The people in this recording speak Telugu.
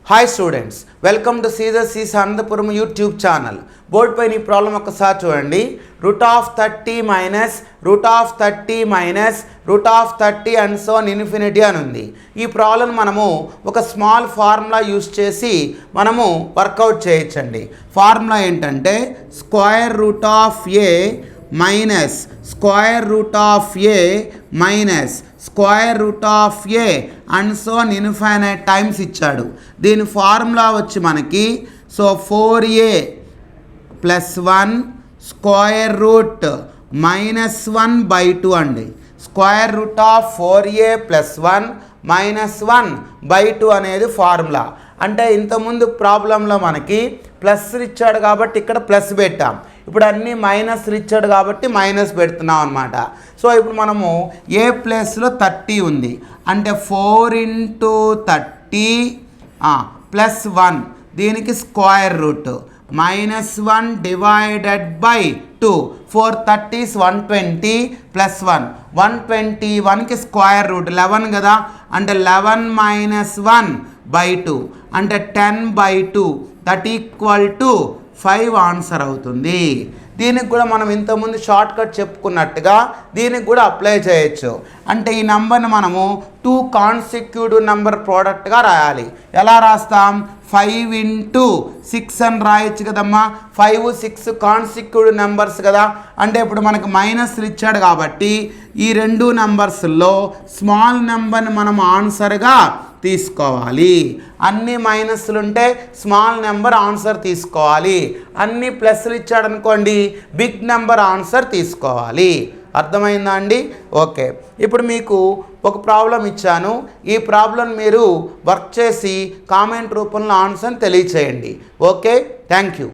Hi students, welcome to Caesar C Anantapuram YouTube channel. Board పైన ఈ ప్రాబ్లం ఒకసారి చూడండి. √30 minus √30 minus √30 and so infinity అని ఉంది. ఈ ప్రాబ్లం మనము ఒక స్మాల్ ఫార్ములా యూస్ చేసి మనము వర్కౌట్ చేయొచ్చండి. ఫార్ములా ఏంటంటే square root of A minus square root of A minus square root of A and so infinite times ఇచ్చాడు. దీని ఫార్ములా వచ్చి మనకి 4a + 1 స్క్వేర్ రూట్ -1/2 అండి. స్క్వేర్ రూట్ ఆఫ్ 4a + 1 -1/2 అనేది ఫార్ములా. అంటే ఇంతకుముందు ప్రాబ్లంలో మనకి ప్లస్ ఇచ్చాడు కాబట్టి ఇక్కడ ప్లస్ పెట్టాం. ఇప్పుడు అన్నీ మైనస్లు ఇచ్చాడు కాబట్టి మైనస్ పెడుతున్నాం అనమాట. సో ఇప్పుడు మనము ఏ ప్లేస్లో 30 ఉంది అంటే 4 × 30 + 1 దీనికి స్క్వేర్ రూట్ -1 / 2 430 is 120 + 1 121కి స్క్వేర్ రూట్ 11 కదా, అంటే 11 - 1/2 అంటే 10/2 దట్ ఈక్వల్ టు 5 ఆన్సర్ అవుతుంది. దీనికి కూడా మనం ఇంతకుముందు షార్ట్ కట్ చెప్పుకున్నట్టుగా దీనికి కూడా అప్లై చేయొచ్చు. అంటే ఈ నెంబర్ని మనము 2 కాన్సిక్యూటివ్ నెంబర్ ప్రోడక్ట్గా రాయాలి. ఎలా రాస్తాం? 5 × 6 అని రాయొచ్చు కదమ్మా. 5, 6 కాన్సిక్యూటివ్ నెంబర్స్ కదా. అంటే ఇప్పుడు మనకు మైనస్లు ఇచ్చాడు కాబట్టి ఈ రెండు నెంబర్స్లో స్మాల్ నెంబర్ని మనం ఆన్సర్గా తీసుకోవాలి. అన్ని మైనస్లు ఉంటే స్మాల్ నెంబర్ ఆన్సర్ తీసుకోవాలి. అన్ని ప్లస్లు ఇచ్చాడు అనుకోండి బిగ్ నెంబర్ ఆన్సర్ తీసుకోవాలి. అర్థమైందా అండి? ఓకే, ఇప్పుడు మీకు ఒక ప్రాబ్లం ఇచ్చాను. ఈ ప్రాబ్లం మీరు వర్క్ చేసి కామెంట్ రూపంలో ఆన్సర్ తెలియచేయండి. Okay, thank you.